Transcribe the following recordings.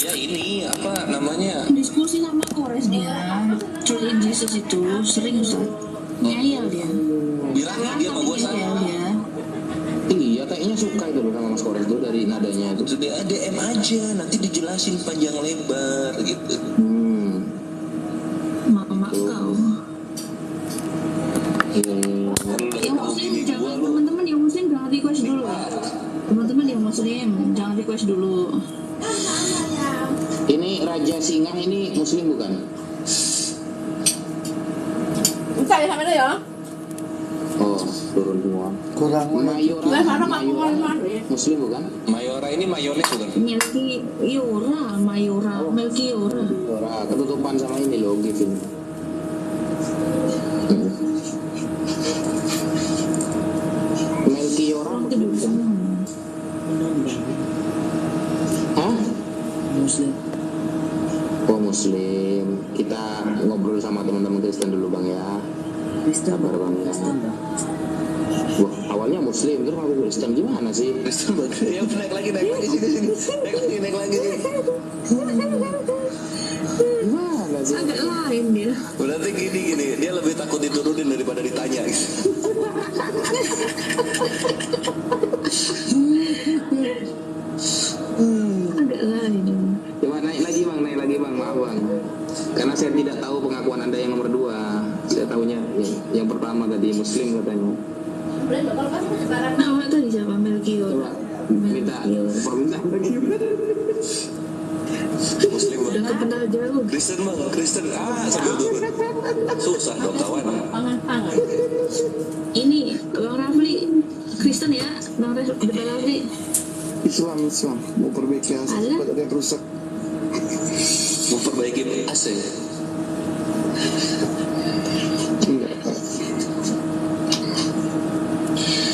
Ya ini apa namanya? Diskusi sama Kores dia. Curi Jesus itu sering Ustaz. Ngeyel dia. Bilangin dia sama gue Ngeyel dia. Iya, kayaknya suka itu loh sama Mas Kores tuh dari nadanya itu. Sudah DM aja, nanti dijelasin panjang lebar gitu. Mak kau. Yang muslim jangan, teman-teman yang muslim jangan request dulu. Teman-teman yang muslim jangan request dulu. Ini Raja Singa ini muslim bukan? Bentar ya, sampai ya. Oh, turun semua. Kurang Mayora. Mayora. Muslim bukan? Mayora ini mayones bukan? Melkiora. Mayora, ketutupan sama ini loh, gitu. Melkiora. Hah? Muslim. Oh, Muslim. Kita ngobrol sama teman-teman Kristen dulu Bang ya. Sabar Bang ya. Wah, awalnya Muslim, terus aku Kristen gimana sih? Kristen banget. Ya naik lagi sini. Naik lagi sini. Gimana sih? Agak lain dia. Berarti gini, dia lebih takut diturunin daripada ditanya. Agak lain. Coba naik lagi bang, maaf bang. Karena saya tidak tahu pengakuan Anda yang nomor 2. Saya tahunya yang pertama tadi Muslim katanya. Nama tadi siapa? Melkior. Coba minta permintaan lagi. Muslim Udah banget. kepental jauh. Kristen bang, Kristen sambil turun. Susah dong kawan. Pangan. Ini Bang Rafli Kristen ya, Bang Rafli. Islam mau perbaiki Alah. ada yang rusak. Memperbaiki AC. Enggak.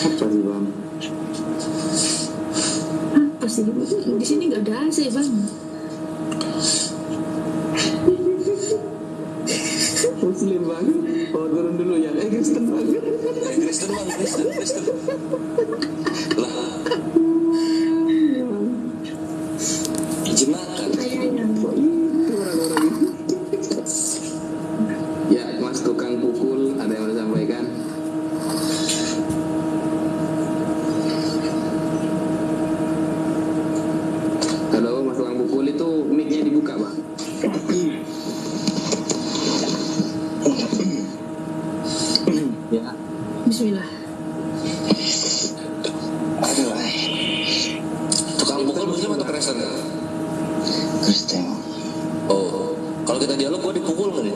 Apa sih bang? Apa sih? Di sini nggak ada AC Bang. Muslim bang. Oh turun dulu ya. Kristen bang. Kristen bang, Kristen. Lah. Jemakan. Ya Mas tukang pukul ada yang mau disampaikan? Halo Mas tukang pukul itu mic-nya dibuka Pak. Ya. Bismillah. Aduh. Tukang pukul Muslim atau Kristen? Kristen. Oh, kalau kita dialog gua dipukul nggak nih?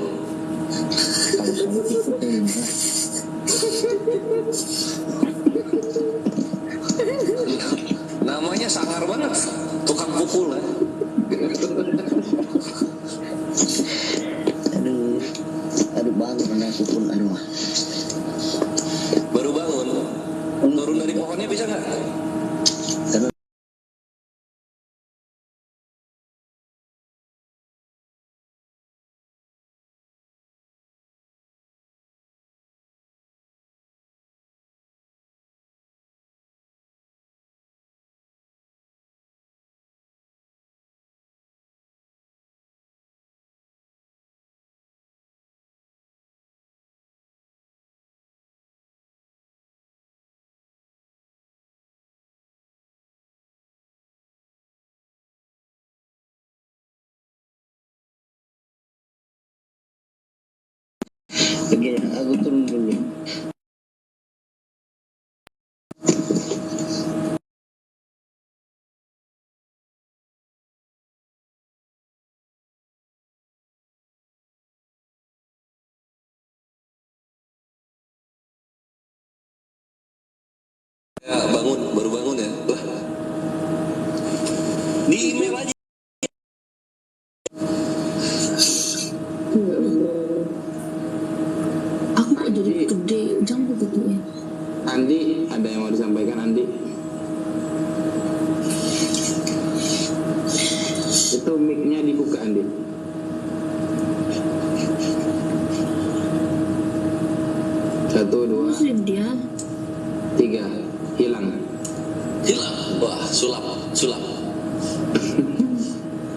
Namanya sangar banget, tukang pukul ya. Aduh bangun mana pukul aduh. Baru bangun, turun dari pohonnya bisa nggak? Oke, aku turun dulu. Ya baru bangun ya. Lah, di email aja. Aku kok jadi gede, jangan begitu ya. Andi ada yang mau disampaikan Andi? Itu mic-nya dibuka Andi. Satu, dua, Muslim dia. 3, hilang. Hilang. Wah, sulap.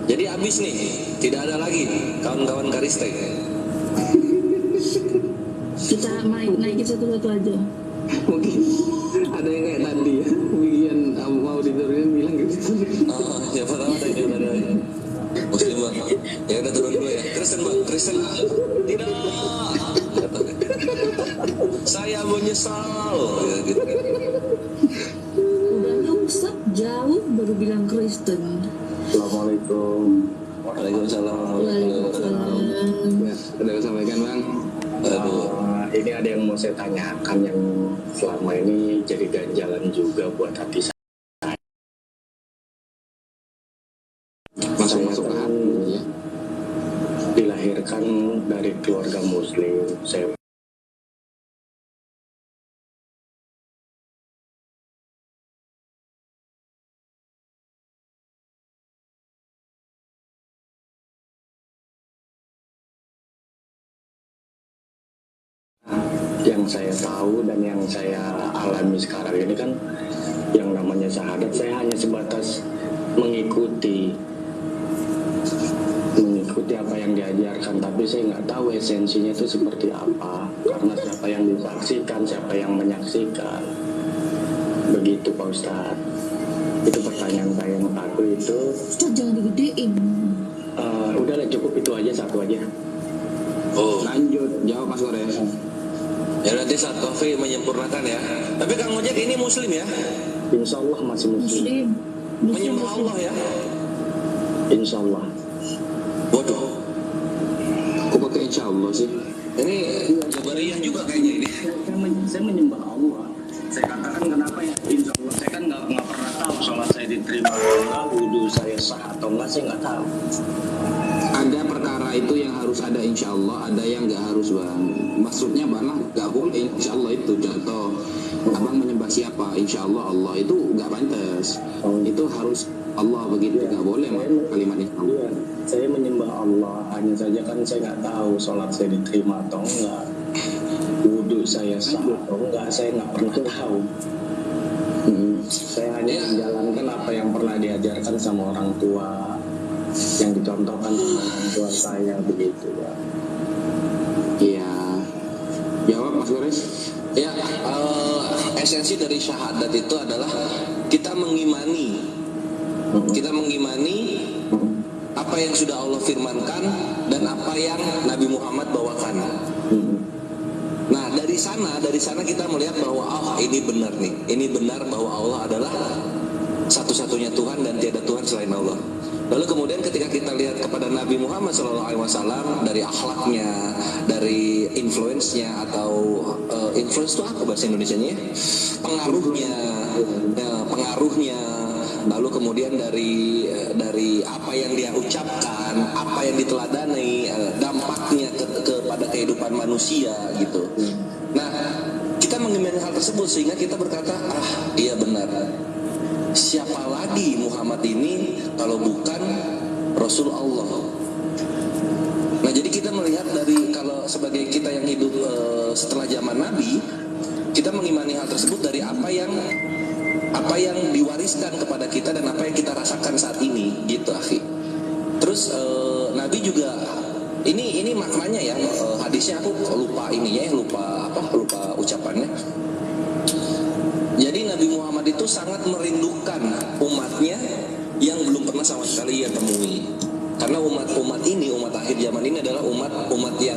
Jadi habis nih, tidak ada lagi kawan-kawan Karistek. Kita naikin satu-satu aja. Mungkin ada yang kayak tadi ya, bikin mau diturunin bilang gitu. Siapa tahu ada yang ada Muslim bang. Ya udah turun dulu ya. Kristen bang, Kristen. Tidak. Saya menyesal. Ya, gitu. Udahnya Ustaz jauh baru bilang Kristen. Assalamualaikum. Waalaikumsalam. Waalaikumsalam. Ya, udah sampaikan bang. Ini ada yang mau saya tanyakan yang selama ini jadi ganjalan juga buat hati saya. Masuk ke hati ya. Dilahirkan dari keluarga Muslim. Saya yang saya tahu dan yang saya alami sekarang ini kan yang namanya syahadat, saya hanya sebatas mengikuti apa yang diajarkan, tapi saya nggak tahu esensinya itu seperti apa, karena siapa yang disaksikan, siapa yang menyaksikan, begitu Pak Ustadz. Itu pertanyaan saya yang satu itu. Ustaz jangan digedein. Udahlah cukup itu aja, satu aja. Oh, Lanjut, jawab Mas Gores. ya nanti saat Kofi menyempurnakan ya. Tapi Kang Ojek ini Muslim ya? Insya Allah masih muslim. Menyembah Allah ya? Insya Allah. Waduh, Kok pakai insya Allah sih? ini Jabariyah juga kayaknya ini. Saya menyembah Allah. Saya katakan kenapa ya? Insya Allah. Saya kan nggak pernah tahu sholat saya diterima atau enggak, wudhu saya sah atau enggak, saya nggak tahu. Ada perkara itu yang harus ada insya Allah, ada yang nggak harus bang. Maksudnya malah nggak boleh insya Allah itu jatuh. Abang menyembah siapa? Insya Allah Allah itu nggak pantas. Itu harus Allah begitu, nggak boleh kalimat insya Allah. Iya, saya menyembah Allah. Hanya saja kan saya nggak tahu sholat saya diterima atau enggak, wudhu saya sah atau enggak, saya nggak pernah tahu. Saya hanya menjalankan apa yang pernah diajarkan sama orang tua, yang dicontohkan sama orang tua saya, begitu ya. Iya. Jawab Mas Gores. Ya, esensi dari syahadat itu adalah kita mengimani apa yang sudah Allah firmankan dan apa yang Nabi Muhammad bawakan. Nah, dari sana kita melihat bahwa ini benar nih, ini benar bahwa Allah adalah satu-satunya Tuhan dan tiada Tuhan selain Allah. Lalu kemudian ketika kita lihat kepada Nabi Muhammad SAW, dari akhlaknya, dari influence-nya atau influence itu apa bahasa Indonesianya? Pengaruhnya, lalu kemudian dari apa yang dia ucapkan, apa yang diteladani, dampaknya kepada kehidupan manusia gitu. Nah, kita mengimani hal tersebut sehingga kita berkata, iya benar. Siapa lagi Muhammad ini kalau bukan Rasul Allah? Nah, jadi kita melihat dari kalau sebagai kita yang hidup setelah zaman Nabi, kita mengimani hal tersebut dari apa yang diwariskan kepada kita dan apa yang kita rasakan saat ini, gitu, akhi. Terus Nabi juga ini maknanya ya, hadisnya aku lupa lupa ucapannya. Jadi Nabi Muhammad itu sangat merindukan umatnya yang belum pernah sama sekali ia temui. Karena umat akhir zaman ini adalah umat yang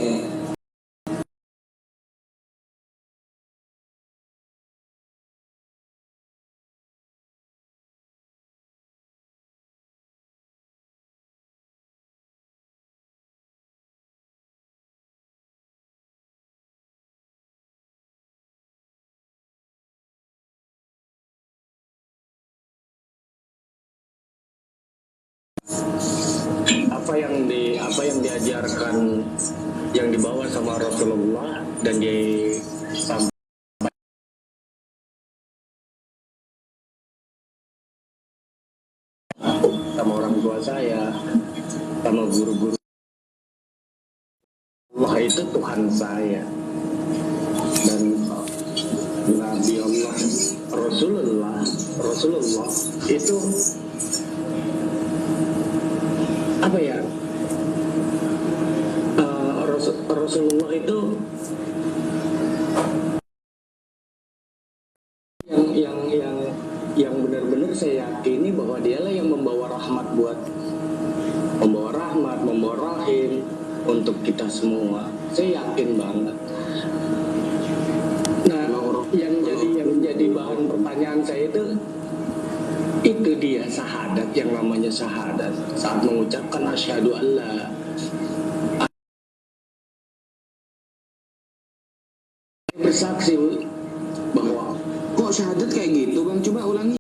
apa yang diajarkan, yang dibawa sama Rasulullah dan disampaikan sama orang tua saya, sama guru-guru. Allah itu Tuhan saya, dan Nabi Allah Rasulullah itu apa ya, Rasulullah itu yang benar-benar saya yakini bahwa dialah yang membawa rahmat, membawa rahim untuk kita semua. Saya yakin banget. Nah, yang jadi bahan pertanyaan saya itu dia syahadat, yang namanya syahadat. Saat mengucapkan asyhadu alla bersaksi bahwa Kok syahadat kayak gitu bang? Coba ulangi.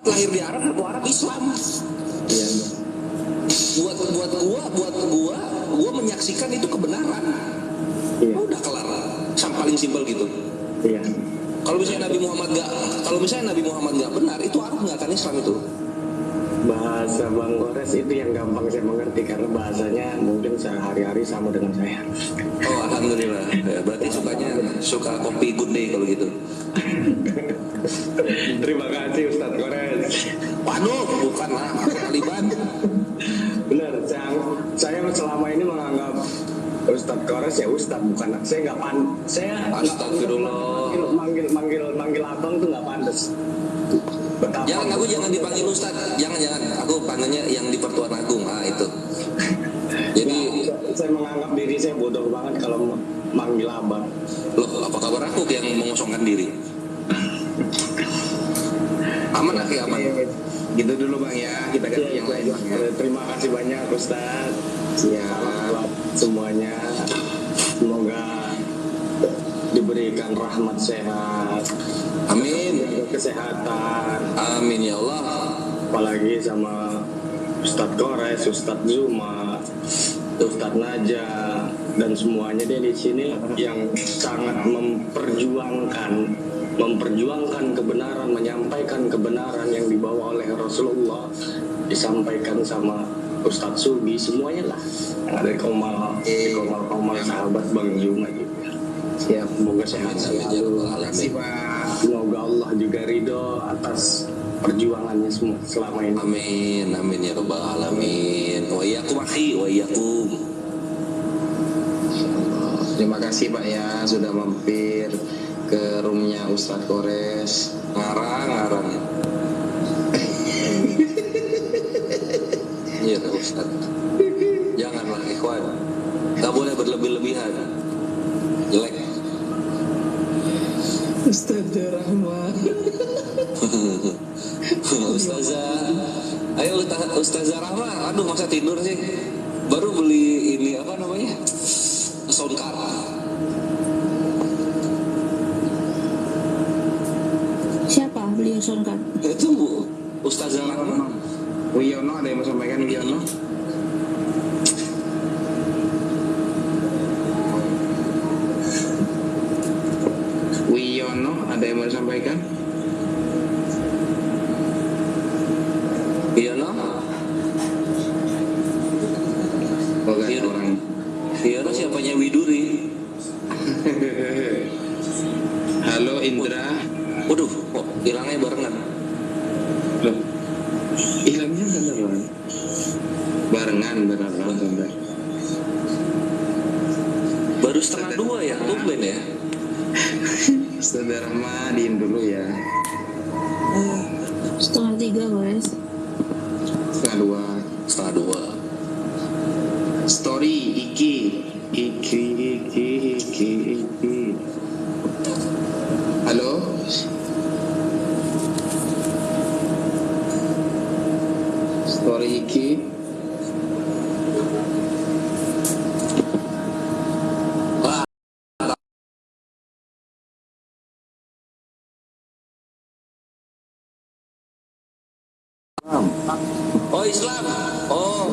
Lahir di Arab, aku Arab Islam. ya, Buat gua menyaksikan itu kebenaran. iya, Udah kelar. Paling simpel gitu. iya. Kalau misalnya Nabi Muhammad nggak benar, itu Arab nggak akan Islam itu. Bahasa Bang Gores itu yang gampang saya mengerti karena bahasanya mungkin sehari-hari sama dengan saya. Oh alhamdulillah. Ya, berarti suka kopi good day kalau gitu. Terima kasih Ustadz Gores. Waduh, bukan lah, Taliban. Benar, saya selama ini menganggap Ustadz Gores ya Ustadz, bukan saya nggak Astagfirullah. manggil abang tuh nggak pantas. Betapa Jangan dipanggil Ustadz, jangan. Aku panggilnya yang di Pertuan Agung, itu. Jadi, saya menganggap diri saya bodoh banget kalau manggil abang. loh, apa kabar aku yang mengosongkan diri? Aman lah, aman. Gitu dulu bang ya. Kita ganti yang lain bang ya. Terima kasih banyak Ustadz. Siap. Buat semuanya, semoga diberikan rahmat sehat, Amin. kesehatan, Amin ya Allah. apalagi sama Ustadz Gores, Ustadz Zuma, Ustadz Naja, dan semuanya deh di sini yang sangat memperjuangkan kebenaran, menyampaikan kebenaran yang dibawa oleh Rasulullah, disampaikan sama Ustadz Sugi, semuanya lah yang ada di Komal sahabat Bang Zuma juga. Siap. Semoga sehat selalu. Semoga Allah juga ridho atas perjuangannya semua selama ini. Amin ya rabbal alamin. Wa iyyakum akhi, wa iyyakum. Terima kasih Pak ya sudah mampir ke roomnya Ustadz Gores. Ngarang. Iya Ustaz. Janganlah ikhwan. Gak boleh berlebih-lebihan. Jelek. Ustazah Rahma. Ustazah Rahma. Aduh masa tidur sih. Baru beli ini apa namanya? Sound card. Siapa beliau soundcard? Itu Bu Ustazah Rahma. Wiono ada yang mau sampaikan Wiono? Wiono Bang Noh, ada yang mau disampaikan? Iya no. Oh, gak Iya. ada orang. Iya no, siapanya Widuri? Halo Indra. Waduh, kok hilangnya barengan? Loh, hilangnya beneran? Barengan beneran. Baru 1:30 ya, tumben ya. Saudara Madin dulu ya. 2:30 guys. 2:30. 1:30. Story Iki. Halo. Story Iki. Wah, oh Islam. Oh.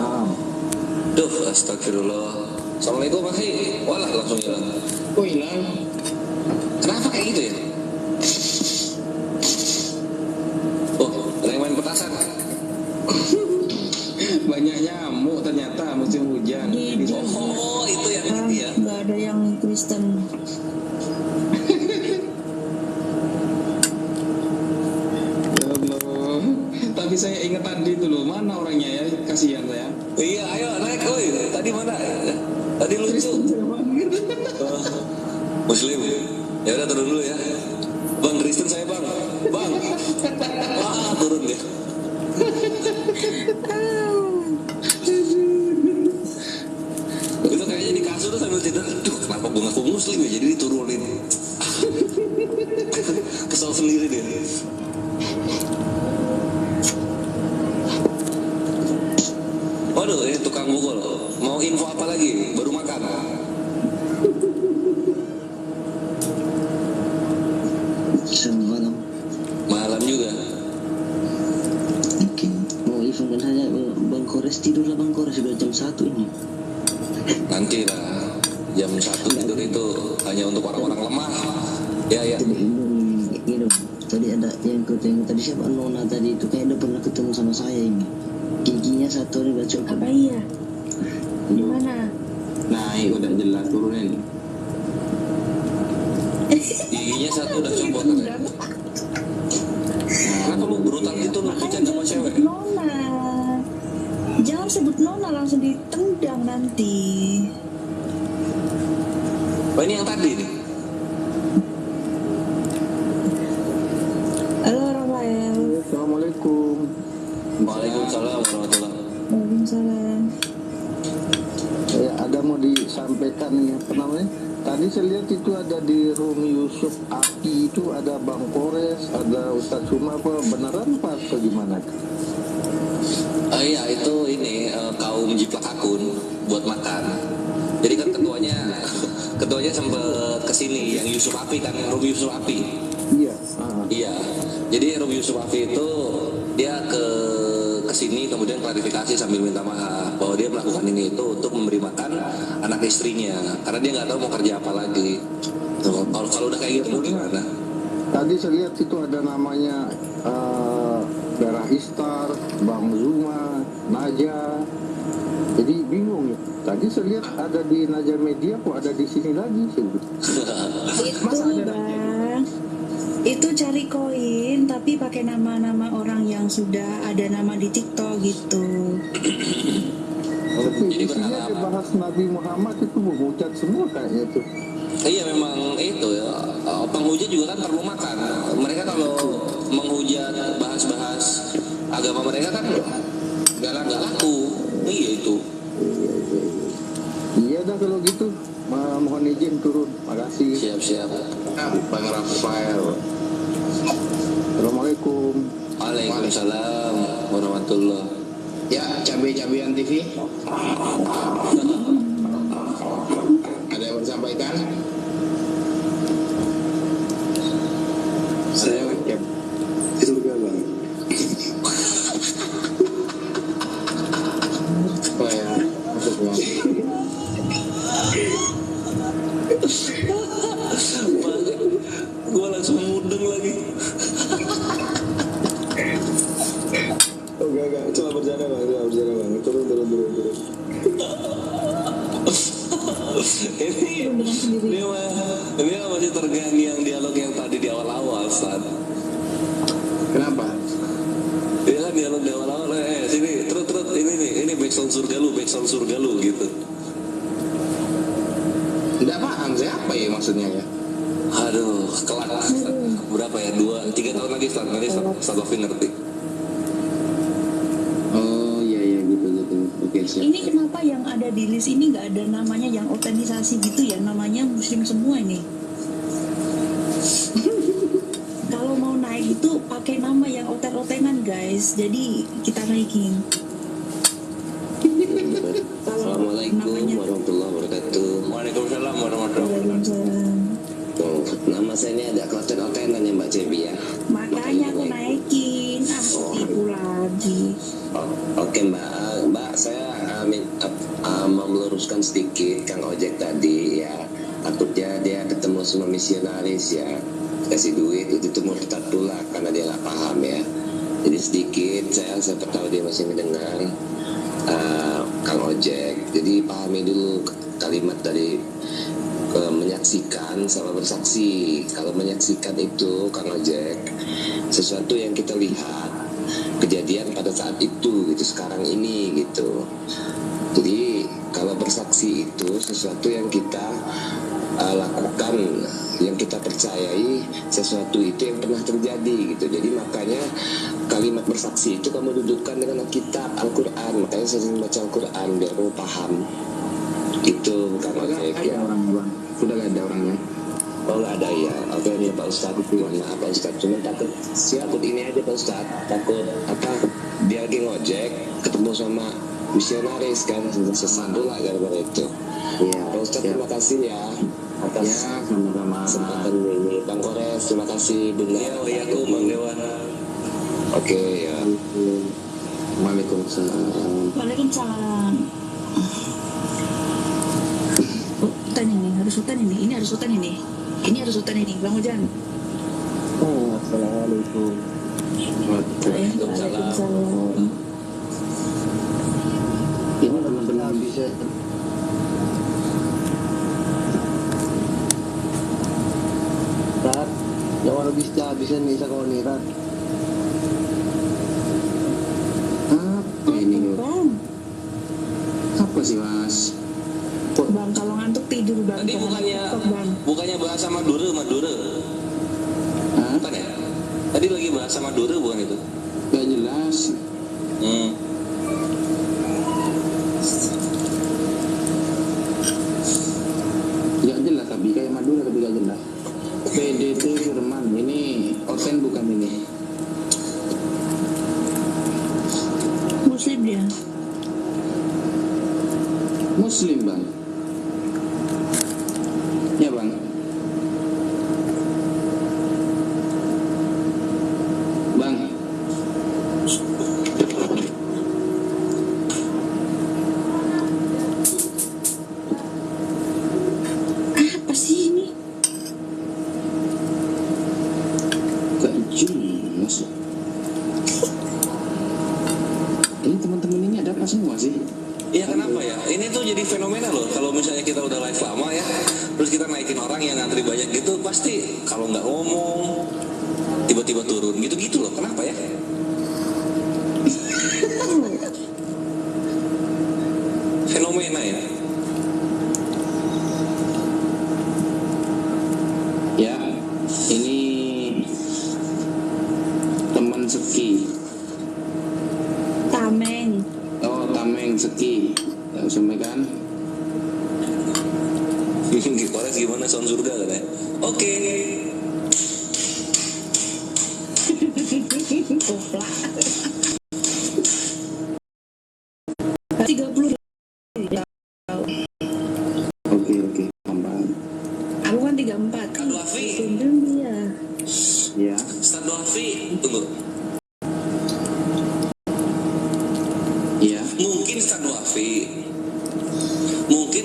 Duh, astagfirullah. Assalamualaikum Mas. Walah langsung hilang. Oh hilang. Kenapa kayak gitu ya? Oh, ada yang main petasan. Banyak nyamuk ternyata musim hujan. Oh, itu yang ini ya. Nggak ada yang Kristen. Ya Allah. Tapi saya ingat tadi itu loh, mana orangnya ya? Kasihan saya. Iya, ayo naik, woi. Tadi mana? Tadi lucu. Oh, Muslim. Ya udah turun dulu ya. Bang Kristen saya bang. Bang. Wah turun dia. Itu kayaknya di kasur tuh sambil tidur. Duh, kenapa gue ngaku Muslim ya? Jadi diturunin. Kesel sendiri dia. Waduh, ini tukang bukul. Mau info apa lagi? Baru makan. Selamat malam. Malam juga. Oke, mau infokan saja Bang Kores tidur lah Bang Kores sudah jam 1 ini. Nanti lah. Jam 1 tidur itu hanya untuk orang-orang lemah. Ya, ya. Tadi ini tadi ada yang ketemu tadi siapa Nona tadi itu kayak udah pernah ketemu sama saya ini. Giginya satu nih udah copot. Apa iya? Di mana? Naik udah jelas turunin. Giginya satu udah copot katanya. Kenapa lu brutal gitu lu bercanda sama cewek? Nona. Jangan sebut Nona, langsung ditendang nanti. Oh ini yang tadi nih. Halo Rafael. Assalamualaikum. Waalaikumsalam warahmatullahi. Waalaikumsalam. Ada mau disampaikan ini apa namanya? Tadi saya lihat itu ada di room Yusuf Aki itu ada Bang Kores, ada Ustadz Suma apa beneran apa atau gimana? Iya itu ini kaum jiplak akun buat makan. Jadi kan ketuanya sempet kesini yang Yusuf Api kan, Room Yusuf Api. Iya. Iya. Jadi Room Yusuf Api itu dia kesini kemudian klarifikasi sambil minta maaf bahwa dia melakukan ini itu untuk memberi makan anak istrinya karena dia nggak tahu mau kerja apa lagi. Tuh, kalau udah kayak gitu mau gimana? Tadi saya lihat itu ada namanya Darah Istar, Bang Zuma, Naja. Jadi bingung ya. Tadi saya lihat ada di Naja Media kok ada di sini lagi sih. Itu bang. Itu cari koin tapi pakai nama-nama orang yang sudah ada nama di TikTok gitu. Tapi Jadi isinya berharap. dibahas Nabi Muhammad itu mengucap semua kayaknya tuh. Iya memang itu ya. Penghujat juga kan perlu makan. Mereka kalau menghujat bahas-bahas agama mereka kan nggak laku. Iya itu. Iya dah kalau gitu. Mohon izin turun. Makasih. Siap-siap. Bang Rafael. Assalamualaikum. Waalaikumsalam warahmatullah. Ya, cabai-cabian TV. Ada yang mau disampaikan? Saya itu juga bang. Oh ya, masuk bang. Gue langsung mudeng lagi. Oh enggak, cuma bercanda bang, turun. Ini masih terngiang dialog yang tadi di awal-awal, Stan. Kenapa? Iya kan dialog di awal-awal, sini, terus ini backsound surga lu gitu. Nggak paham saya apa ya maksudnya ya? Aduh, kelak berapa ya? 2-3 tahun lagi Stan, nanti Stan Lofi ngerti. Oh iya gitu. Oke siap. Ini kenapa yang ada di list ini nggak ada namanya yang otentisasi gitu ya? Namanya muslim semua ini. Kalau mau naik itu pakai nama yang oten-otenan guys. Jadi kita naikin. Assalamualaikum warahmatullahi wabarakatuh. Waalaikumsalam warahmatullahi wabarakatuh. Waalaikumsalam. Tuh, nama saya ini ada oten-otenan ya Mbak Cebi ya. Makanya aku naikin. Tipu lagi. Oke Mbak, saya mau meluruskan sedikit Kang Ojek tadi ya. Takutnya dia ketemu sama misionaris ya, kasih duit itu tuh murtad pula karena dia nggak paham ya. Jadi sedikit saya tahu dia masih mendengar Kang Ojek. Jadi pahami dulu kalimat dari menyaksikan sama bersaksi. Kalau menyaksikan itu Kang Ojek sesuatu yang kita lihat kejadian pada saat itu gitu, sekarang ini gitu. Jadi kalau bersaksi itu sesuatu yang kita lakukan, yang kita percayai, sesuatu itu yang pernah terjadi gitu. Jadi makanya kalimat bersaksi itu kamu dudukkan dengan kitab Al-Quran. Makanya saya sering baca Al-Quran biar kamu paham. Itu bukan ojek ya. Sudah nggak ada orangnya. Oh nggak ada ya. Oke ini Pak Ustadz. Maaf Pak Ustadz. Cuma takut ini aja Pak Ustadz. Takut dia lagi ngojek ketemu sama misionaris kan, sesandu lah gara-gara itu. Iya. Pak Ustadz terima kasih ya atas sama-sama. kesempatan ini. Bang Kores terima kasih. Benar. Iya aku Bang Dewan. Oke ya. Waalaikumsalam. Waalaikumsalam. Hutan ini harus hutan ini. Ini harus hutan ini. Bang Ujan. Oh, assalamualaikum. Waalaikumsalam. Ini benar-benar Bisa Rat, jangan bisa nih sekolah nih Rat. apa ini? Bang, Apa sih mas? Bang kalau ngantuk tidur Bang. Tadi Bang. bukannya bahasa Madura. Hah? Bukan ya? Tadi lagi bahasa Madura bukan itu? Gak jelas. Gak jelas tapi kayak Madura tapi gak jelas. PDT Firman ini oten bukan ini? Muslim dia. Muslim bang. Ya bang. Bang. Apa sih ini? Gak jelas. Ini teman-teman ini ada apa semua sih? Iya kenapa ya? Ini tuh jadi fenomena loh. Kalau misalnya kita udah live lama ya, terus kita naikin orang yang ngantri banyak gitu, pasti kalau nggak ngomong tiba-tiba turun gitu-gitu loh. Kenapa ya? Fenomena ya. Ya, ini teman Seki. Tameng. Oh, Tameng Seki. Ya, sampaikan. Di Kores gimana sound surga katanya? Oke. Goblok. 30. Oke, tambah. Aku kan 34. Kak Duafi. Gendeng dia. Ya. Ustaz Duafi. Tunggu. Iya. Mungkin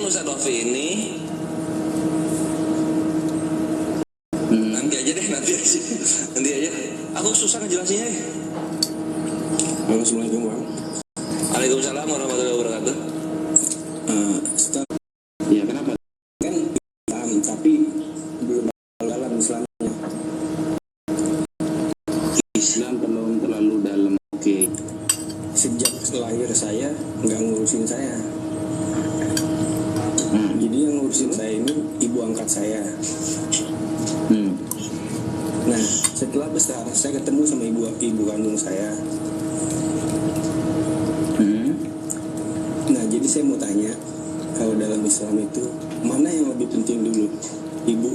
Ustaz Duafi ini nanti aja deh nanti aja. Aku susah ngejelasinnya. Assalamualaikum bang. Waalaikumsalam warahmatullahi wabarakatuh. Ustaz, ya kenapa? Kan Islam, tapi belum dalam Islamnya. Islam belum terlalu dalam. Oke. Sejak lahir saya nggak ngurusin saya. Jadi yang ngurusin saya ini ibu angkat saya. Nah, setelah besar saya ketemu sama ibu kandung saya. Nah, jadi saya mau tanya, kalau dalam Islam itu mana yang lebih penting dulu? Ibu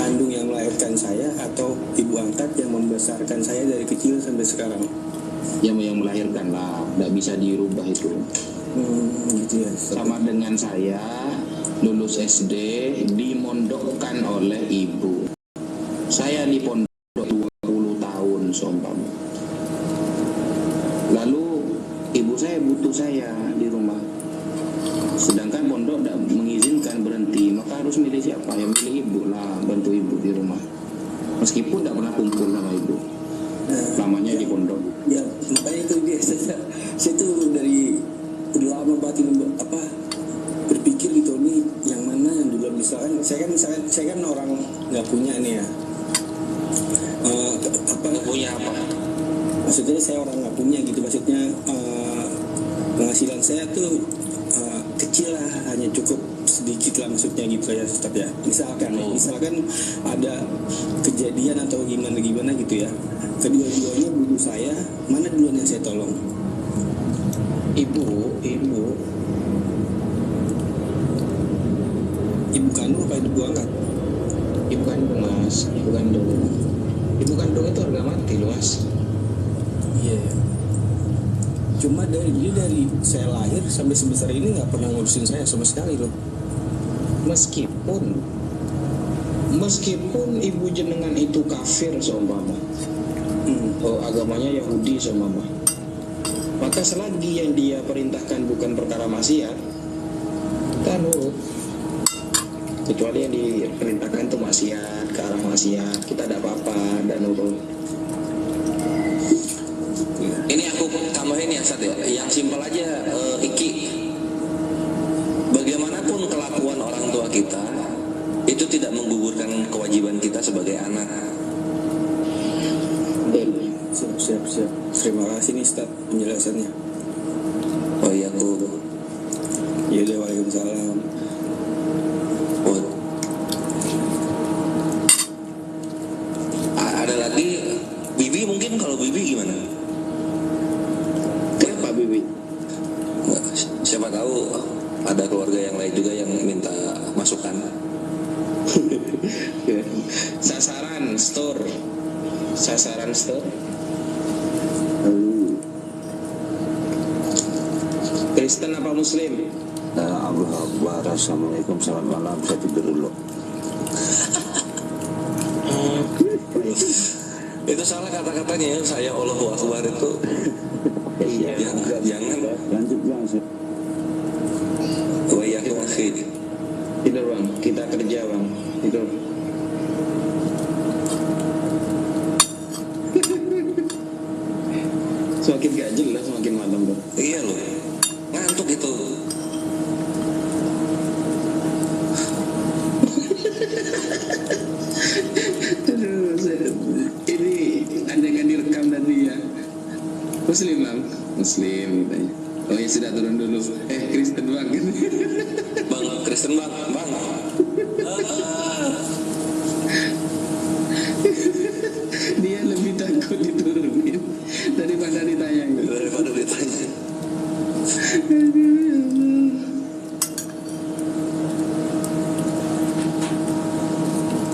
kandung yang melahirkan saya atau ibu angkat yang membesarkan saya dari kecil sampai sekarang? Yang melahirkan lah, nggak bisa dirubah itu. Gitu ya. Sama dengan saya lulus SD dimondokkan oleh ibu. Saya di pondok 20 tahun seumpama. Lalu ibu saya butuh saya di rumah. Sedangkan pondok tidak mengizinkan berhenti, maka harus milih siapa? Ya milih ibu lah, bantu ibu di rumah. Meskipun tidak pernah kumpul sama ibu. Lamanya di pondok. Ya, makanya itu dia. Saya tuh dari udah lama batin berpikir gitu nih yang mana yang dulu misalkan saya kan orang nggak punya nih ya. Nggak punya apa? Maksudnya saya orang nggak punya gitu, maksudnya penghasilan saya tuh kecil lah, hanya cukup sedikit lah maksudnya gitu ya Ustaz ya. Misalkan ada kejadian atau gimana gitu ya, kedua-duanya butuh saya, mana duluan yang saya tolong? Ibu kandung apa ibu angkat? Ibu kandung mas, ibu kandung itu harga mati loh mas. Iya. Cuma dari saya lahir sampai sebesar ini nggak pernah ngurusin saya sama sekali loh. Meskipun ibu jenengan itu kafir seumpama, agamanya Yahudi seumpama, maka selagi yang dia perintahkan bukan perkara maksiat, kita nurut. Kecuali yang diperintahkan itu maksiat, ke arah maksiat, kita tidak apa-apa dan nurut. Ini aku tambahin ya Sat ya, yang simpel aja Iki. Bagaimanapun kelakuan orang tua kita, itu tidak menggugurkan kewajiban kita sebagai anak. Siap. Terima kasih nih Ustaz penjelasannya. Oh iya aku. Ya udah, waalaikumsalam. Ada lagi Bibi, mungkin kalau Bibi gimana? Kenapa Bibi? Siapa tahu ada keluarga yang lain juga yang minta masukan. Sasaran store. Kristen apa Muslim? Allahu Akbar. Assalamualaikum, selamat malam. Saya tidur dulu. Itu salah kata-katanya ya, saya Allahu Akbar itu. Jangan. Lanjut bang. Wa iyyakum akhi. Tidur bang, kita kerja bang. Tidur. Semakin gak jelas semakin malam bang. Iya loh, ngantuk itu. Ini ada yang direkam tadi ya. Muslim bang, Muslim katanya. Oh ya sudah turun dulu. Kristen bang. Bang Kristen bang. Dia lebih takut diturunin daripada ditanya.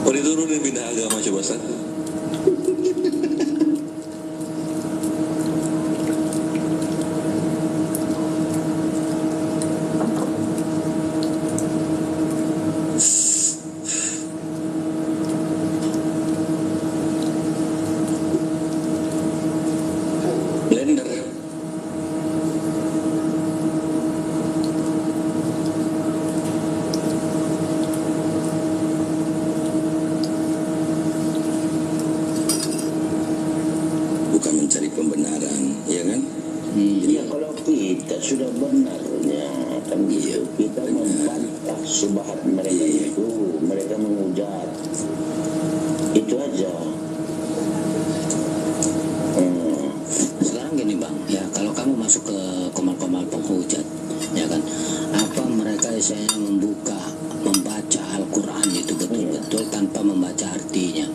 Oh diturunin pindah agama coba Sat. Blender. bukan mencari pembenaran, ya kan? Iya, kalau kita sudah benarnya kan gitu, kita membantah subhat mereka itu, mereka menghujat, itu aja. Sekarang gini bang, ya kalau kamu masuk ke komal-komal penghujat, ya kan, apa mereka misalnya membaca Al-Quran itu betul-betul tanpa membaca artinya.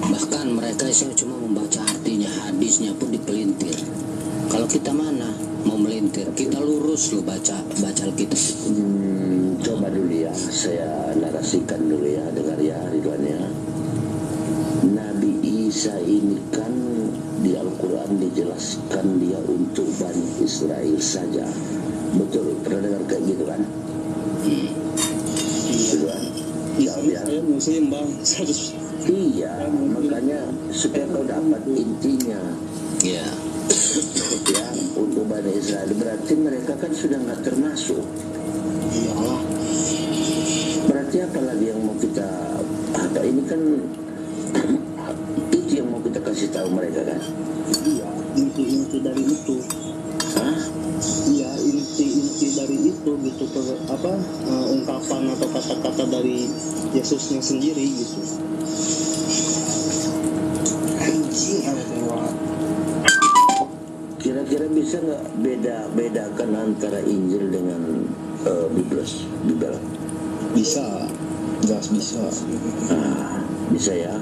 Bahkan mereka misalnya cuma membaca artinya, hadisnya pun dipelintir. Kalau kita mana mau melintir, kita lurus loh baca Alkitab. Coba dulu ya, saya narasikan dulu ya, dengar ya Ridwan ya. Nabi Isa ini kan di Al-Quran dijelaskan dia untuk Bani Israel saja. Betul, pernah dengar kayak gitu kan? Ridwan? Jawab ya. Saya muslim bang, Iya, makanya supaya kau dapat intinya. Ya. Ya, untuk Bani Israel berarti mereka kan sudah nggak termasuk. iyalah. Berarti apa lagi yang mau kita apa ini kan itu yang mau kita kasih tahu mereka kan? Iya, inti dari itu. Hah? Iya, inti dari itu gitu, ungkapan atau kata-kata dari Yesusnya sendiri gitu. Kira-kira bisa nggak bedakan antara Injil dengan Bibel? Bisa, jelas bisa. Bisa ya.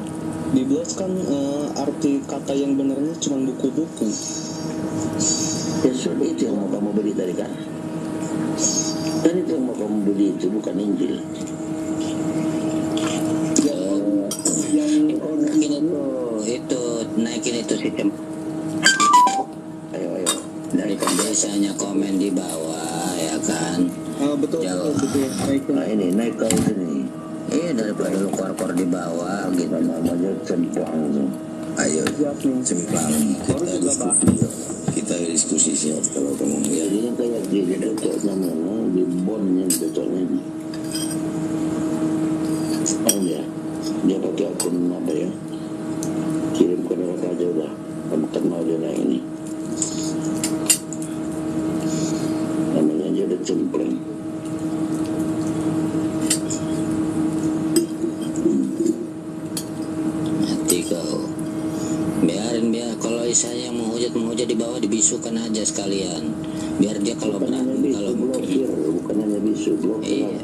Biblos kan arti kata yang benarnya cuma buku-buku. Ya sudah, itu yang mau kamu beli tadi kan? Dan itu yang mau kamu beli itu bukan Injil. Itu naikin itu sistem. Ayo. Daripada biasanya komen di bawah, ya kan? Betul. Nah ini naik ke sini. Iya, daripada lu kor-kor di bawah gitu. Namanya cemplang tuh. Ayo, cemplang. Kita diskusi siap kalau kamu ya. Jadi yang kayak gini cocoknya mana di bondnya cocoknya. Oh ya, dia pakai akun apa ya? Kirim ke neraka aja udah. Kamu kan mau dia naik ini. Namanya aja udah cempleng. Hati kau. Biarin kalau isanya mau hujat di bawah, dibisukan aja sekalian. Biar dia kalau berani, kalau blokir, bukan hanya bisu, blokir. iya.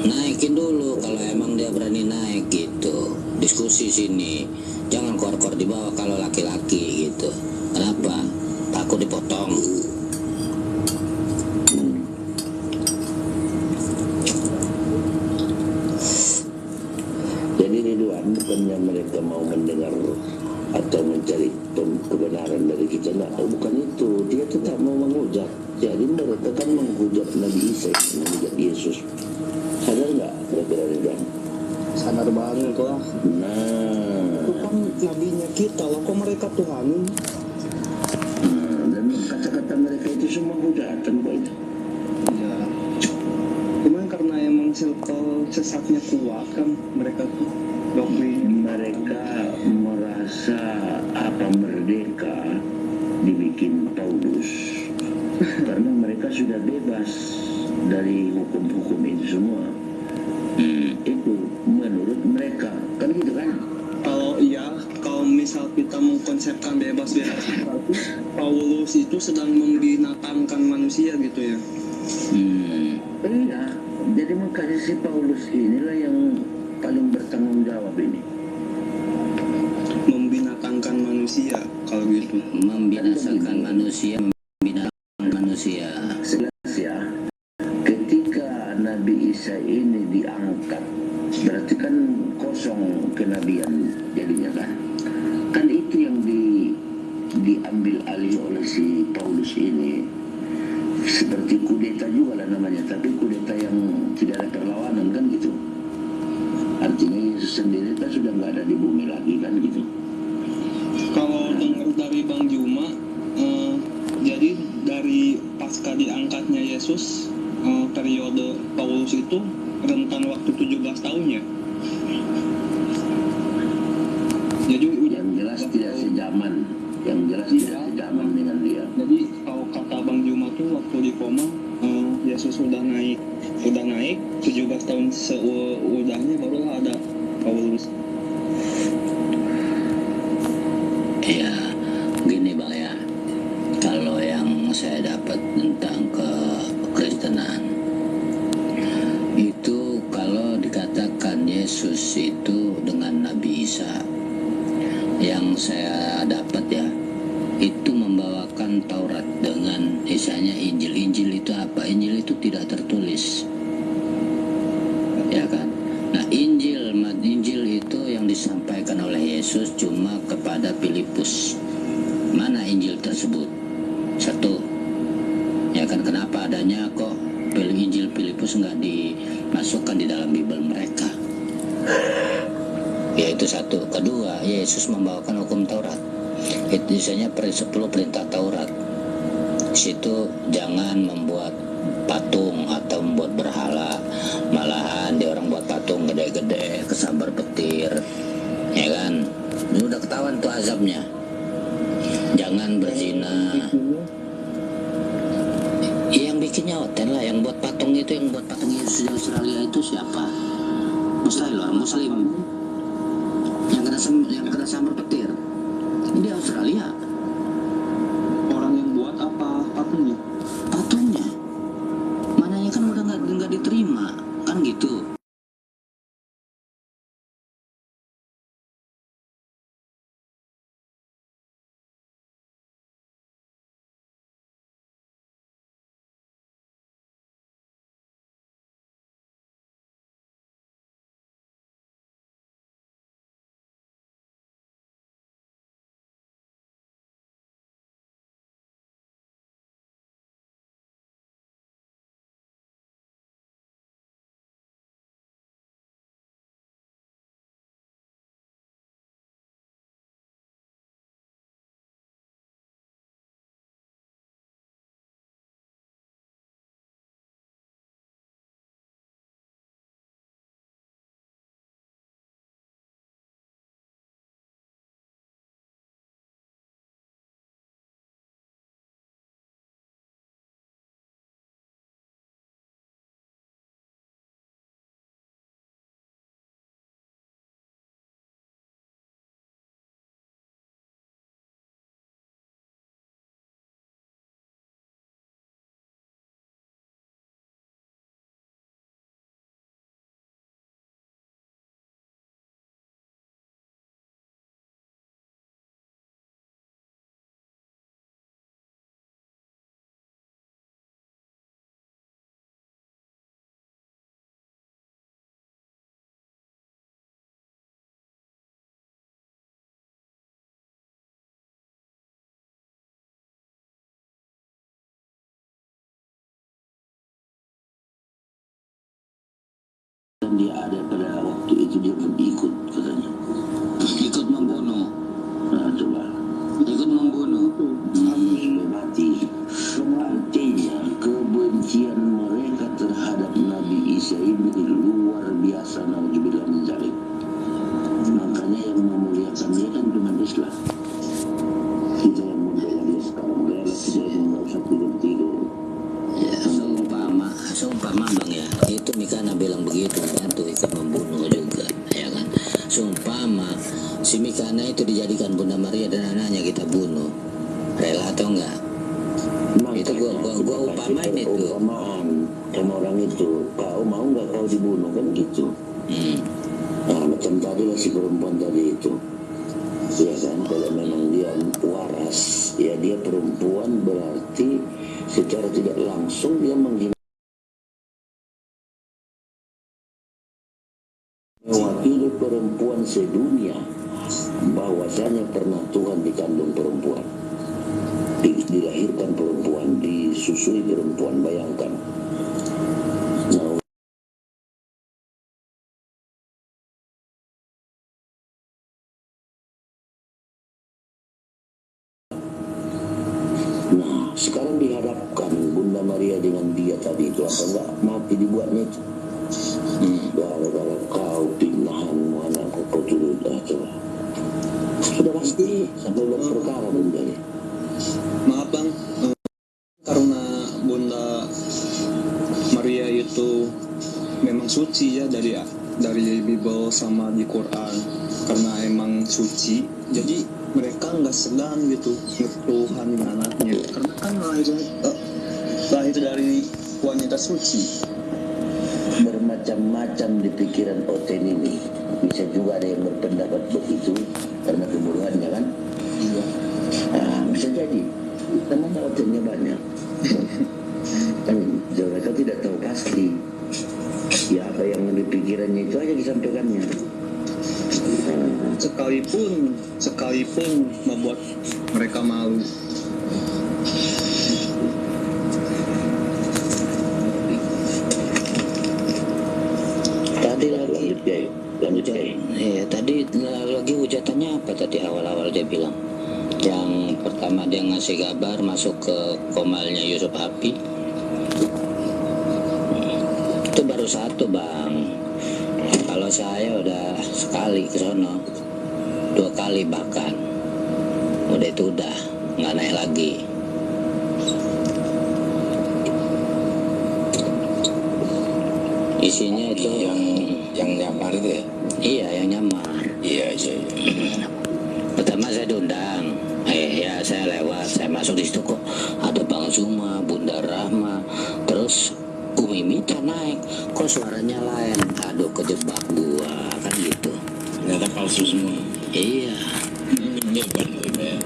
Naikin dulu kalau emang dia berani naik gitu. Diskusi sini. Jangan kor-kor di bawah kalau laki-laki gitu. Kenapa? Takut dipotong. Jadi Ridwan, bukannya mereka mau mendengar atau mencari kebenaran dari kita, nah, bukan itu. Dia tetap mau menghujat. Jadi mereka kan menghujat Nabi Isa, menghujat Yesus. Sadar nggak kira-kira Ridwan? Sadar banget lah. Nah, Itu kan nabinya kita loh, kok mereka Tuhanin? dan kata-kata mereka itu semua hujatan kok itu. Iya. Cuman karena emang circle sesatnya kuat kan mereka tuh doktrin. Mereka merasa apa merdeka dibikin Paulus karena mereka sudah bebas dari hukum-hukum itu semua. Itu menurut mereka kan gitu kan? Kalau misal kita mengkonsepkan bebas berarti Paulus itu sedang membinatangan manusia gitu ya. Iya, jadi makanya si Paulus inilah yang paling bertanggung jawab ini. Membinatangan manusia kalau gitu. Membinasakan manusia, membinasakan manusia. Jelas ya, ketika Nabi Isa ini diangkat, berarti kan kosong kenabian jadinya kan? Kan itu yang diambil alih oleh si Paulus ini. Seperti kudeta juga lah namanya, tapi kudeta yang tidak ada perlawanan kan gitu. Artinya Yesus sendiri kan sudah nggak ada di bumi lagi kan gitu. Kalau dengar dari Bang Juma, jadi dari pasca diangkatnya Yesus, periode Paulus itu rentan waktu 17 tahun ya. Jadi sejaman, yang jelas tidak sejaman dengan dia. Jadi kalau kata Bang Juma tuh waktu di koma, Yesus udah naik 17 tahun seudahnya barulah ada Paulus. Ya, gini Bang ya, kalau yang saya dapat tentang kekristenan itu, kalau dikatakan Yesus itu dengan Nabi Isa, yang saya dapat ya, itu membawakan Taurat dengan isanya Injil. Injil itu apa? Injil itu tidak tertulis, ya kan? Nah, Injil itu yang disampaikan oleh Yesus cuma kepada Filipus. Mana Injil tersebut? Satu, ya kan, kenapa adanya kok Injil Filipus nggak dimasukkan di dalam Bible mereka? Ya, itu satu. Kedua, Yesus membawakan hukum Taurat. Itu misalnya 10 perintah Taurat. Situ jangan membuat patung atau membuat berhala. Malahan dia orang buat patung gede-gede, kesambar petir, ya kan? Ini udah ketahuan tuh azabnya. Jangan berzina. Yang bikinnya hotel lah, yang buat patung itu, yang buat patung Yesus di Australia itu siapa? Mustahil orang Muslim. Yang kena sambar petir di Australia. Orang yang buat apa patungnya? Patungnya, mananya kan udah nggak diterima, kan gitu. Dia ada pada waktu itu, dia pun ikut katanya, ikut membunuh. Nah, coba ikut membunuh, mati. Artinya kebencian mereka terhadap Nabi Isa ini luar biasa. Nauzubillah min dzalik. Makanya yang memuliakan dia kan cuma Islam. Kita yang membela dia sekarang, bela tidak mau satu tidur. Ya, seumpama Bang ya, itu Mikana bilang begitu kan, tuh ikut membunuh juga, ya kan? Seumpama si Mikana itu dijadikan Bunda Maria dan anaknya kita bunuh, rela atau enggak? Itu gua upamain itu. Umpamaan sama orang itu, kau mau nggak kau dibunuh kan gitu. Nah, macam tadi lah si perempuan tadi itu, ya kan? Kalau memang dia waras, ya dia perempuan, berarti secara tidak langsung dia menghina, mewakili perempuan sedunia, bahwasanya pernah Tuhan dikandung perempuan, dilahirkan perempuan, disusui perempuan. Bayangkan. Nah, sekarang dihadapkan Bunda Maria dengan dia tadi itu, apa enggak mati dibuatnya itu? Gara-gara kau pinahanmu anakku, kau sudah coba. sudah pasti sampai berperkara Bunda ya. Maaf Bang, karena Bunda Maria itu memang suci ya dari Bible sama di Quran, karena emang suci jadi mereka nggak segan gitu Tuhan anaknya karena kan lahir dari wanita suci. Bermacam-macam di pikiran Oten ini. Bisa juga ada yang berpendapat begitu karena kebodohannya kan. Iya. Nah, bisa jadi teman Otennya banyak. Kan mereka tidak tahu pasti. Ya apa yang di pikirannya itu aja disampaikannya. Sekalipun membuat mereka malu. Tadi lagi lanjut ya. iya tadi lagi hujatannya apa tadi awal-awal dia bilang. Yang pertama dia ngasih kabar masuk ke komalnya Yusuf Hapi. Itu baru satu Bang. Kalau saya udah sekali ke sono, 2 kali bahkan. Udah itu udah nggak naik lagi. Isinya itu yang nyamar itu ya. iya yang nyamar. Iya. Pertama saya diundang, ya saya lewat, saya masuk di situ kok ada Bang Zuma, Bunda Rahma, terus Umi Mita naik, kok suaranya lain, aduh kejebak gua kan gitu. Ternyata palsu semua. Iya. Iya benar ya.